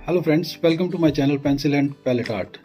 Hello friends, welcome to my channel pencil and palette art.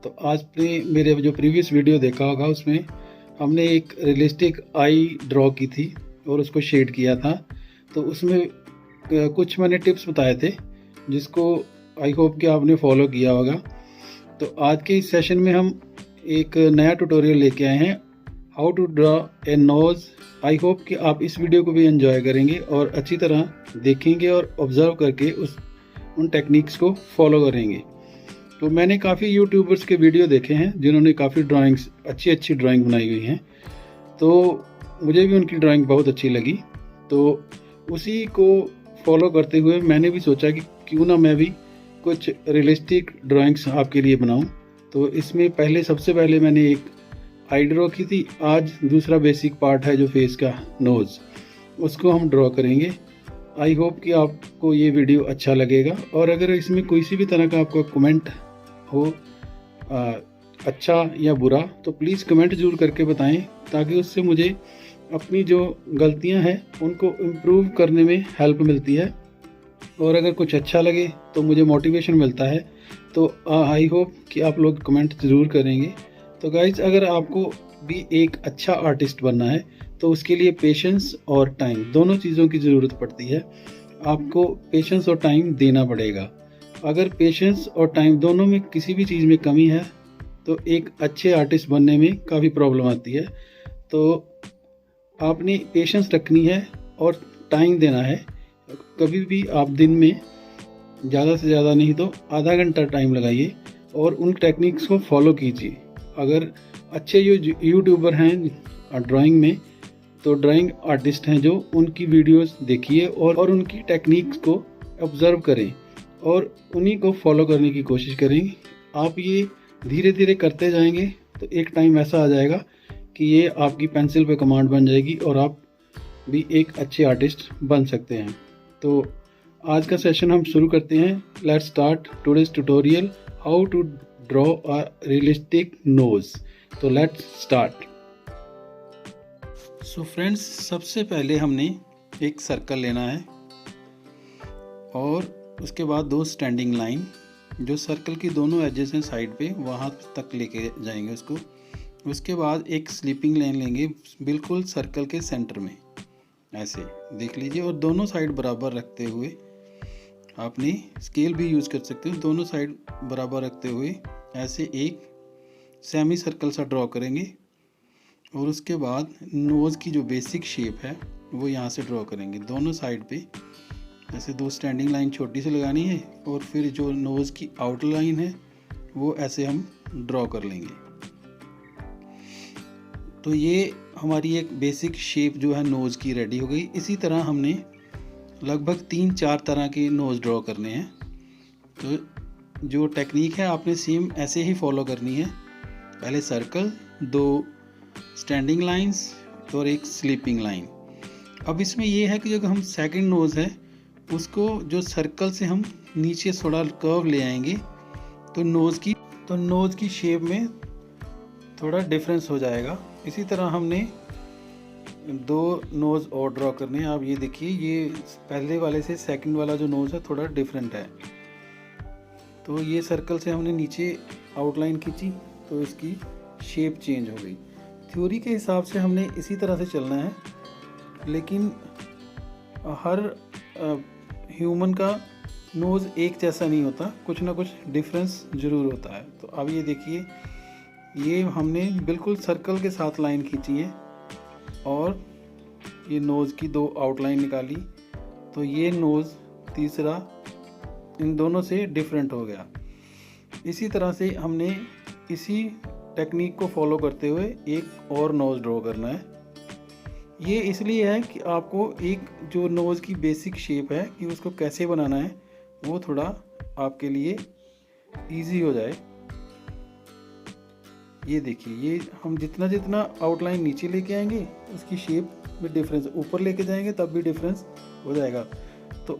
तो आज ने मेरे जो प्रीवियस वीडियो देखा होगा उसमें हमने एक रियलिस्टिक आई ड्रॉ की थी और उसको शेड किया था। तो उसमें कुछ मैंने टिप्स बताए थे जिसको आई होप कि आपने फॉलो किया होगा। तो आज के इस सेशन में हम एक नया ट्यूटोरियल लेके आए हैं, how to draw a nose. I hope कि आप इस वीडियो को भी एंजॉय करेंगे और अच्छी तरह देखेंगे और ऑब्जर्व करके उन टेक्निक्स को फॉलो करेंगे। तो मैंने काफ़ी यूट्यूबर्स के वीडियो देखे हैं जिन्होंने काफ़ी ड्राइंग्स अच्छी ड्राइंग बनाई हुई हैं, तो मुझे भी उनकी ड्राइंग बहुत अच्छी लगी। तो उसी को फॉलो करते हुए मैंने भी सोचा कि क्यों ना मैं भी कुछ रियलिस्टिक ड्राइंग्स आपके लिए बनाऊं। तो इसमें सबसे पहले मैंने एक आई ड्रॉ की थी। आज दूसरा बेसिक पार्ट है जो फेस का नोज़, उसको हम ड्रॉ करेंगे। आई होप कि आपको ये वीडियो अच्छा लगेगा और अगर इसमें कोई सी भी तरह का आपको कमेंट हो अच्छा या बुरा, तो प्लीज़ कमेंट ज़रूर करके बताएं ताकि उससे मुझे अपनी जो गलतियां हैं उनको इम्प्रूव करने में हेल्प मिलती है। और अगर कुछ अच्छा लगे तो मुझे मोटिवेशन मिलता है। तो आई होप कि आप लोग कमेंट ज़रूर करेंगे। तो गाइज, अगर आपको भी एक अच्छा आर्टिस्ट बनना है तो उसके लिए पेशेंस और टाइम दोनों चीज़ों की ज़रूरत पड़ती है। आपको पेशेंस और टाइम देना पड़ेगा। अगर पेशेंस और टाइम दोनों में किसी भी चीज़ में कमी है तो एक अच्छे आर्टिस्ट बनने में काफ़ी प्रॉब्लम आती है। तो आपने पेशेंस रखनी है और टाइम देना है। कभी भी आप दिन में ज़्यादा से ज़्यादा नहीं तो आधा घंटा टाइम लगाइए और उन टेक्निक्स को फॉलो कीजिए। अगर अच्छे यूट्यूबर हैं ड्राइंग में, तो ड्राइंग आर्टिस्ट हैं जो उनकी वीडियोस देखिए और उनकी टेक्निक्स को ऑब्जर्व करें और उन्हीं को फॉलो करने की कोशिश करें। आप ये धीरे धीरे करते जाएंगे तो एक टाइम ऐसा आ जाएगा कि ये आपकी पेंसिल पे कमांड बन जाएगी और आप भी एक अच्छे आर्टिस्ट बन सकते हैं। तो आज का सेशन हम शुरू करते हैं। Let's start today's tutorial, how to draw a realistic nose. तो लेट्स स्टार्ट। सो फ्रेंड्स, सबसे पहले हमने एक सर्कल लेना है और उसके बाद दो स्टैंडिंग लाइन जो सर्कल की दोनों एजेस हैं साइड पे, वहाँ तक लेके जाएंगे उसको। उसके बाद एक स्लीपिंग लाइन लेंगे बिल्कुल सर्कल के सेंटर में, ऐसे देख लीजिए। और दोनों साइड बराबर रखते हुए, आपने स्केल भी यूज़ कर सकते हो, दोनों साइड बराबर रखते हुए ऐसे एक सेमी सर्कल सा ड्रॉ करेंगे। और उसके बाद नोज़ की जो बेसिक शेप है वो यहाँ से ड्रॉ करेंगे दोनों साइड पे। ऐसे दो स्टैंडिंग लाइन छोटी सी लगानी है और फिर जो नोज़ की आउटर लाइन है वो ऐसे हम ड्रॉ कर लेंगे। तो ये हमारी एक बेसिक शेप जो है नोज़ की रेडी हो गई। इसी तरह हमने लगभग 3-4 तरह के नोज़ ड्रॉ करने हैं। तो जो टेक्निक है आपने सेम ऐसे ही फॉलो करनी है। पहले सर्कल, दो स्टैंडिंग लाइंस और एक स्लीपिंग लाइन। अब इसमें ये है कि जो हम सेकंड नोज़ है उसको जो सर्कल से हम नीचे थोड़ा कर्व ले आएंगे तो नोज़ की शेप में थोड़ा डिफरेंस हो जाएगा। इसी तरह हमने दो नोज़ और ड्रॉ करने हैं। आप ये देखिए, ये पहले वाले से सेकंड वाला जो नोज़ है थोड़ा डिफरेंट है। तो ये सर्कल से हमने नीचे आउटलाइन खींची तो इसकी शेप चेंज हो गई। थ्योरी के हिसाब से हमने इसी तरह से चलना है, लेकिन हर ह्यूमन का नोज़ एक जैसा नहीं होता, कुछ ना कुछ डिफरेंस ज़रूर होता है। तो अब ये देखिए, ये हमने बिल्कुल सर्कल के साथ लाइन खींची है और ये नोज़ की दो आउटलाइन निकाली, तो ये नोज़ तीसरा इन दोनों से डिफरेंट हो गया। इसी तरह से हमने इसी टेक्निक को फॉलो करते हुए एक और नोज़ ड्रॉ करना है। ये इसलिए है कि आपको एक जो नोज़ की बेसिक शेप है कि उसको कैसे बनाना है वो थोड़ा आपके लिए इजी हो जाए। ये देखिए, ये हम जितना आउटलाइन नीचे लेके आएंगे उसकी शेप में डिफरेंस, ऊपर लेके जाएंगे तब भी डिफरेंस हो जाएगा। तो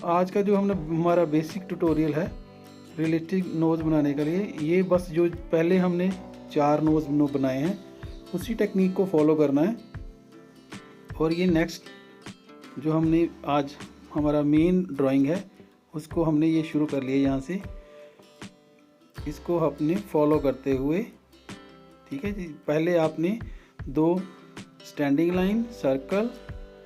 आज का जो हमारा बेसिक ट्यूटोरियल है रियलिस्टिक नोज़ बनाने के लिए, ये बस जो पहले हमने 4 नोज़ बनाए हैं उसी टेक्निक को फॉलो करना है। और ये नेक्स्ट जो हमने आज हमारा मेन ड्राइंग है उसको हमने ये शुरू कर लिया यहाँ से, इसको अपने फॉलो करते हुए। ठीक है जी, पहले आपने 2 standing line, circle,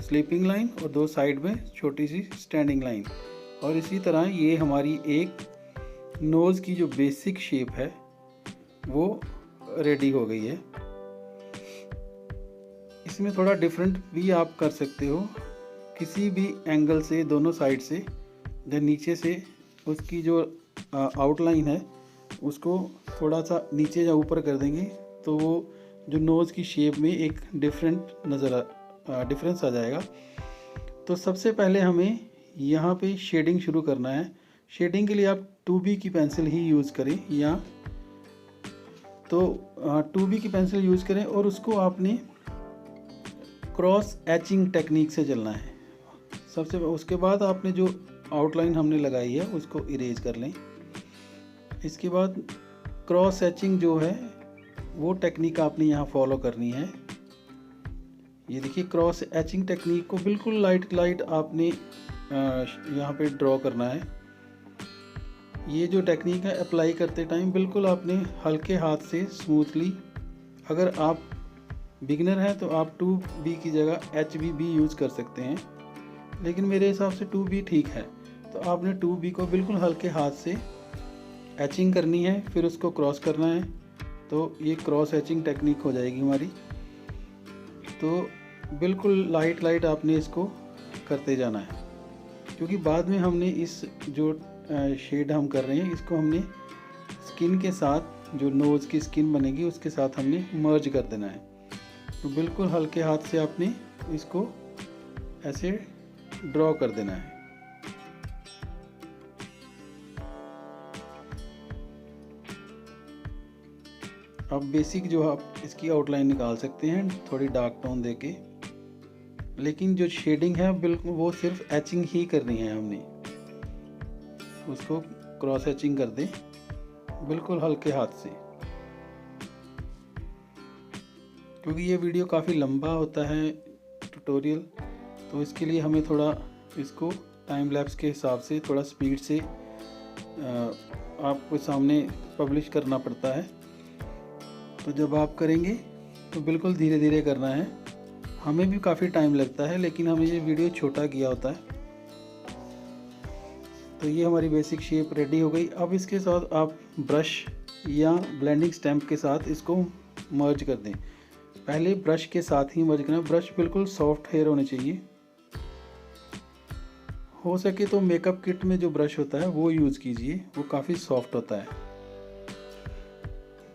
sleeping line और 2 साइड में छोटी सी स्टैंडिंग लाइन, और इसी तरह ये हमारी एक नोज़ की जो बेसिक शेप है वो रेडी हो गई है। इसमें थोड़ा डिफरेंट भी आप कर सकते हो, किसी भी एंगल से, दोनों साइड से, जब नीचे से उसकी जो आउटलाइन है उसको थोड़ा सा नीचे या ऊपर कर देंगे तो वो जो नोज़ की शेप में एक डिफरेंस आ जाएगा। तो सबसे पहले हमें यहाँ पे शेडिंग शुरू करना है। शेडिंग के लिए आप 2B की पेंसिल ही यूज़ करें, या तो 2B की पेंसिल यूज़ करें और उसको आपने क्रॉस एचिंग टेक्निक से चलना है सबसे। उसके बाद आपने जो आउटलाइन हमने लगाई है उसको इरेज कर लें। इसके बाद क्रॉस एचिंग जो है वो टेक्निक आपने यहाँ फॉलो करनी है। ये देखिए, क्रॉस एचिंग टेक्निक को बिल्कुल लाइट आपने यहाँ पे ड्रॉ करना है। ये जो टेक्निक है अप्लाई करते टाइम बिल्कुल आपने हल्के हाथ से स्मूथली, अगर आप बिगिनर हैं तो आप 2B की जगह HB यूज़ कर सकते हैं, लेकिन मेरे हिसाब से 2B ठीक है। तो आपने 2B को बिल्कुल हल्के हाथ से एचिंग करनी है, फिर उसको क्रॉस करना है, तो ये क्रॉस एचिंग टेक्निक हो जाएगी हमारी। तो बिल्कुल लाइट आपने इसको करते जाना है, क्योंकि बाद में हमने इस जो शेड हम कर रहे हैं इसको हमने स्किन के साथ, जो नोज़ की स्किन बनेगी उसके साथ हमने मर्ज कर देना है। तो बिल्कुल हल्के हाथ से आपने इसको ऐसे ड्रॉ कर देना है। अब बेसिक जो आप इसकी आउटलाइन निकाल सकते हैं थोड़ी डार्क टोन देके, लेकिन जो शेडिंग है बिल्कुल वो सिर्फ एचिंग ही करनी है हमने। उसको क्रॉस एचिंग कर दें बिल्कुल हल्के हाथ से, क्योंकि ये वीडियो काफ़ी लंबा होता है ट्यूटोरियल, तो इसके लिए हमें थोड़ा इसको टाइम लैप्स के हिसाब से थोड़ा स्पीड से आपको सामने पब्लिश करना पड़ता है। तो जब आप करेंगे तो बिल्कुल धीरे धीरे करना है। हमें भी काफ़ी टाइम लगता है, लेकिन हमें ये वीडियो छोटा किया होता है। तो ये हमारी बेसिक शेप रेडी हो गई। अब इसके साथ आप ब्रश या ब्लेंडिंग स्टैम्प के साथ इसको मर्ज कर दें। पहले ब्रश के साथ ही मर्ज करना। ब्रश बिल्कुल सॉफ्ट हेयर होने चाहिए, हो सके तो मेकअप किट में जो ब्रश होता है वो यूज़ कीजिए, वो काफ़ी सॉफ्ट होता है।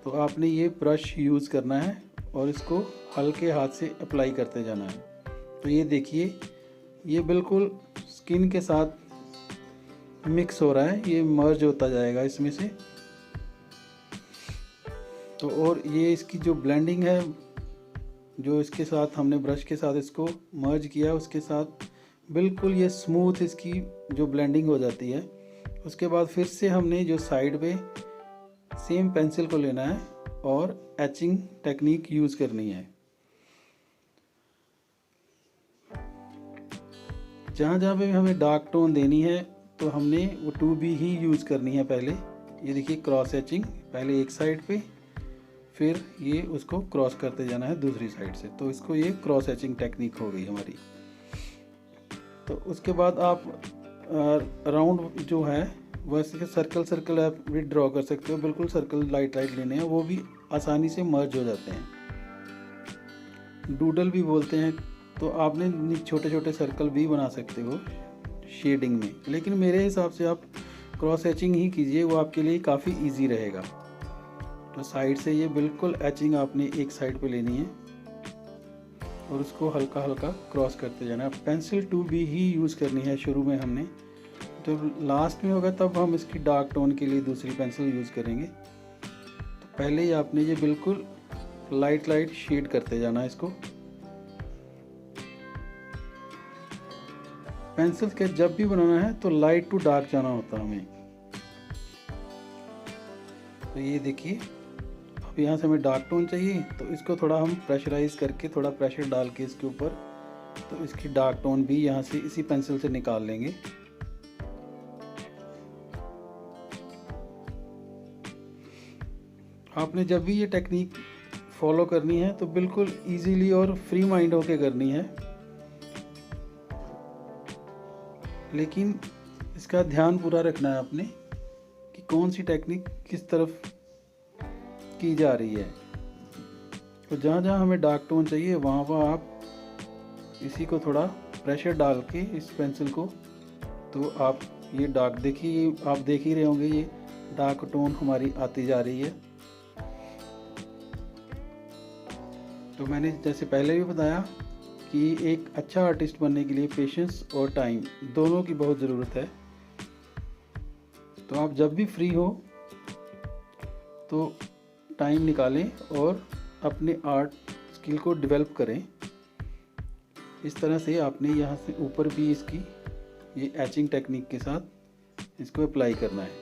तो आपने ये ब्रश यूज़ करना है और इसको हल्के हाथ से अप्लाई करते जाना है। तो ये देखिए, ये बिल्कुल स्किन के साथ मिक्स हो रहा है, ये मर्ज होता जाएगा इसमें से। तो और ये इसकी जो ब्लेंडिंग है, जो इसके साथ हमने ब्रश के साथ इसको मर्ज किया, उसके साथ बिल्कुल ये स्मूथ इसकी जो ब्लेंडिंग हो जाती है। उसके बाद फिर से हमने जो साइड पे सेम पेंसिल को लेना है और एचिंग टेक्निक यूज़ करनी है। जहाँ जहाँ पे हमें डार्क टोन देनी है तो हमने वो 2B ही यूज़ करनी है पहले। ये देखिए, क्रॉस एचिंग पहले एक साइड पे, फिर ये उसको क्रॉस करते जाना है दूसरी साइड से। तो इसको ये क्रॉस एचिंग टेक्निक हो गई हमारी। तो उसके बाद आप राउंड जो है वैसे सर्कल आप भी ड्रॉ कर सकते हो। बिल्कुल सर्कल लाइट लेने हैं, वो भी आसानी से मर्ज हो जाते हैं। डूडल भी बोलते हैं, तो आपने छोटे छोटे सर्कल भी बना सकते हो शेडिंग में, लेकिन मेरे हिसाब से आप क्रॉस एचिंग ही कीजिए, वो आपके लिए काफ़ी इजी रहेगा। तो साइड से ये बिल्कुल एचिंग आपने एक साइड पे लेनी है और उसको हल्का हल्का क्रॉस करते जाना है। पेंसिल 2B ही यूज़ करनी है शुरू में हमने, तो लास्ट में होगा तब हम इसकी डार्क टोन के लिए दूसरी पेंसिल यूज़ करेंगे। तो पहले ही आपने ये बिल्कुल लाइट शेड करते जाना है इसको। पेंसिल स्केच जब भी बनाना है तो लाइट टू डार्क जाना होता है हमें। तो ये देखिए, अब यहाँ से हमें डार्क टोन चाहिए, तो इसको थोड़ा हम प्रेशराइज करके, थोड़ा प्रेशर डाल के इसके ऊपर, तो इसकी डार्क टोन भी यहाँ से इसी पेंसिल से निकाल लेंगे। आपने जब भी ये टेक्निक फॉलो करनी है तो बिल्कुल इजीली और फ्री माइंड होके करनी है, लेकिन इसका ध्यान पूरा रखना है आपने कि कौन सी टेक्निक किस तरफ की जा रही है। तो जहाँ जहाँ हमें डार्क टोन चाहिए वहाँ वहाँ आप इसी को थोड़ा प्रेशर डाल के इस पेंसिल को, तो आप ये डार्क देखिए, आप देख ही रहे होंगे ये डार्क टोन हमारी आती जा रही है। तो मैंने जैसे पहले भी बताया कि एक अच्छा आर्टिस्ट बनने के लिए पेशेंस और टाइम दोनों की बहुत ज़रूरत है। तो आप जब भी फ्री हो तो टाइम निकालें और अपने आर्ट स्किल को डेवलप करें। इस तरह से आपने यहाँ से ऊपर भी इसकी ये एचिंग टेक्निक के साथ इसको अप्लाई करना है।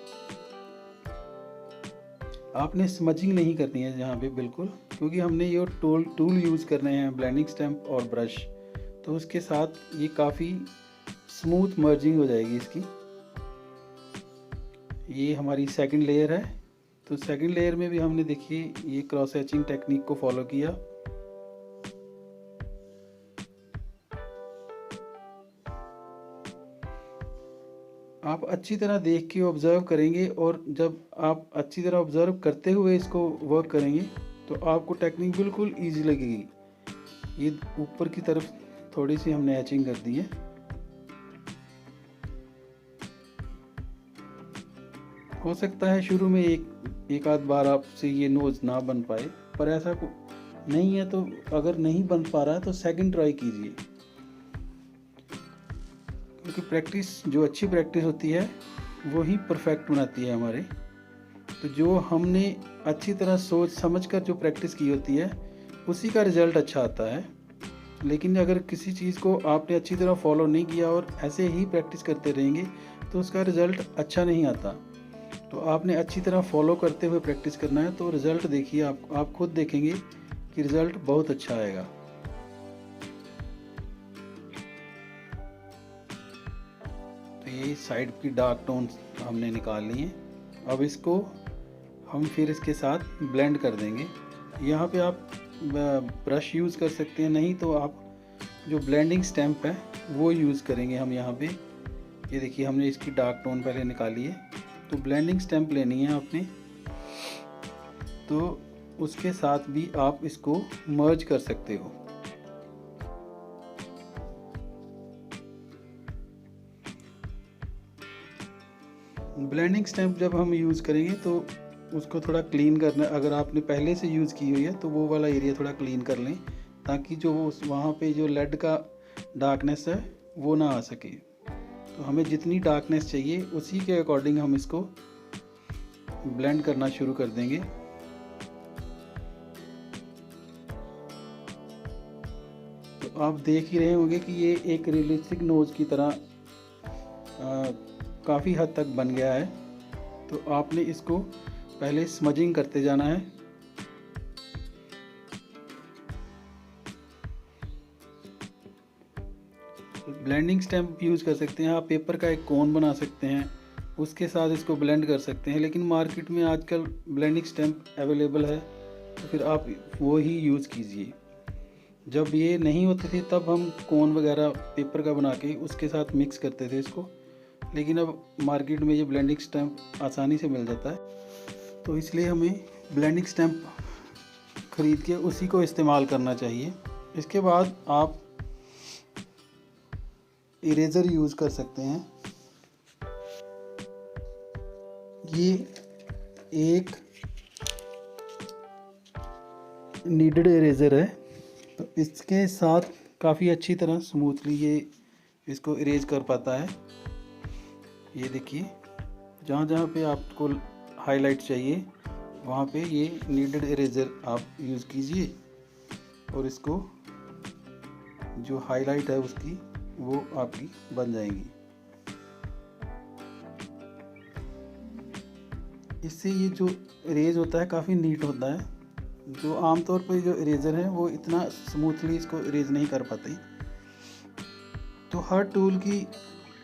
आपने स्मजिंग नहीं करनी है यहाँ पे बिल्कुल, क्योंकि हमने ये टूल यूज़ करने हैं ब्लेंडिंग स्टैम्प और ब्रश, तो उसके साथ ये काफ़ी स्मूथ मर्जिंग हो जाएगी इसकी। ये हमारी सेकंड लेयर है, तो सेकंड लेयर में भी हमने देखिए ये क्रॉस एचिंग टेक्निक को फॉलो किया। आप अच्छी तरह देख के ऑब्ज़र्व करेंगे, और जब आप अच्छी तरह ऑब्ज़र्व करते हुए इसको वर्क करेंगे तो आपको टेक्निक बिल्कुल इजी लगेगी। ये ऊपर की तरफ थोड़ी सी हमने एचिंग कर दी है। हो सकता है शुरू में एक आध बार आपसे ये नोज ना बन पाए, पर ऐसा नहीं है। तो अगर नहीं बन पा रहा है तो सेकंड ट्राई कीजिए, क्योंकि प्रैक्टिस, जो अच्छी प्रैक्टिस होती है वो ही परफेक्ट बनाती है हमारे। तो जो हमने अच्छी तरह सोच समझ कर जो प्रैक्टिस की होती है उसी का रिज़ल्ट अच्छा आता है। लेकिन अगर किसी चीज़ को आपने अच्छी तरह फॉलो नहीं किया और ऐसे ही प्रैक्टिस करते रहेंगे तो उसका रिज़ल्ट अच्छा नहीं आता। तो आपने अच्छी तरह फॉलो करते हुए प्रैक्टिस करना है, तो रिज़ल्ट देखिए, आप खुद देखेंगे कि रिज़ल्ट बहुत अच्छा आएगा। तो ये साइड की डार्क टोन हमने निकाल ली हैं। अब इसको हम फिर इसके साथ ब्लेंड कर देंगे। यहाँ पे आप ब्रश यूज़ कर सकते हैं, नहीं तो आप जो ब्लेंडिंग स्टैम्प है वो यूज़ करेंगे हम यहाँ पे। ये देखिए हमने इसकी डार्क टोन पहले निकाली है, तो ब्लेंडिंग स्टैम्प लेनी है आपने, तो उसके साथ भी आप इसको मर्ज कर सकते हो। ब्लेंडिंग स्टैम्प जब हम यूज़ करेंगे तो उसको थोड़ा क्लीन करना, अगर आपने पहले से यूज़ की हुई है तो वो वाला एरिया थोड़ा क्लीन कर लें, ताकि जो वहाँ पे जो लेड का डार्कनेस है वो ना आ सके। तो हमें जितनी डार्कनेस चाहिए उसी के अकॉर्डिंग हम इसको ब्लेंड करना शुरू कर देंगे। तो आप देख ही रहे होंगे कि ये एक रियलिस्टिक नोज़ की तरह काफ़ी हद तक बन गया है। तो आपने इसको पहले स्मजिंग करते जाना है। ब्लेंडिंग स्टैम्प यूज़ कर सकते हैं आप, पेपर का एक कोन बना सकते हैं, उसके साथ इसको ब्लेंड कर सकते हैं। लेकिन मार्केट में आजकल ब्लेंडिंग स्टैम्प अवेलेबल है, तो फिर आप वो ही यूज़ कीजिए। जब ये नहीं होते थे तब हम कोन वगैरह पेपर का बना के उसके साथ मिक्स करते थे इसको, लेकिन अब मार्केट में ये ब्लेंडिंग स्टैम्प आसानी से मिल जाता है, तो इसलिए हमें ब्लेंडिंग स्टैम्प ख़रीद के उसी को इस्तेमाल करना चाहिए। इसके बाद आप इरेज़र यूज़ कर सकते हैं। ये एक नीडेड इरेज़र है, तो इसके साथ काफ़ी अच्छी तरह स्मूथली ये इसको इरेज कर पाता है। ये देखिए, जहाँ जहाँ पे आपको हाईलाइट चाहिए वहाँ पे ये नीडेड इरेज़र आप यूज़ कीजिए, और इसको जो हाईलाइट है उसकी वो आपकी बन जाएगी। इससे ये जो इरेज होता है काफ़ी नीट होता है। जो आमतौर पर जो इरेज़र है वो इतना स्मूथली इसको इरेज नहीं कर पाते। तो हर टूल की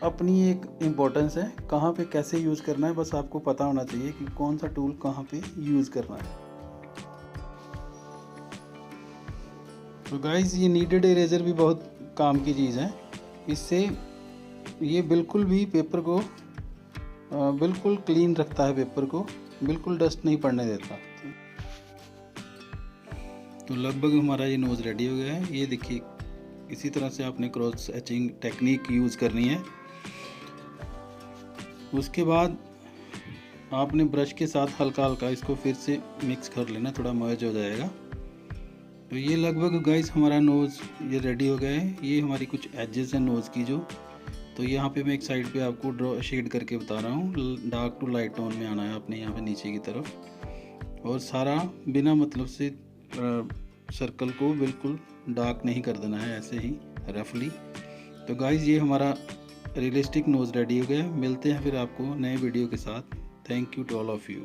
अपनी एक इम्पोर्टेंस है, कहाँ पे कैसे यूज़ करना है, बस आपको पता होना चाहिए कि कौन सा टूल कहाँ पे यूज़ करना है। तो गाइस ये नीडेड इरेजर भी बहुत काम की चीज़ है। इससे ये बिल्कुल भी पेपर को बिल्कुल क्लीन रखता है, पेपर को बिल्कुल डस्ट नहीं पड़ने देता। तो लगभग हमारा ये नोज़ रेडी हो गया है। ये देखिए, इसी तरह से आपने क्रॉस एचिंग टेक्निक यूज़ करनी है। उसके बाद आपने ब्रश के साथ हल्का हल्का इसको फिर से मिक्स कर लेना, थोड़ा मर्ज हो जाएगा। तो ये लगभग गाइस हमारा नोज़ ये रेडी हो गया है। ये हमारी कुछ एजेस हैं नोज़ की जो, तो यहाँ पे मैं एक साइड पे आपको ड्रॉ शेड करके बता रहा हूँ। डार्क टू लाइट टोन में आना है आपने यहाँ पे नीचे की तरफ, और सारा बिना मतलब से सर्कल को बिल्कुल डार्क नहीं कर देना है, ऐसे ही रफली। तो गाइस ये हमारा रियलिस्टिक नोज़ रेडी हो गया। मिलते हैं फिर आपको नए वीडियो के साथ। Thank you to all of you.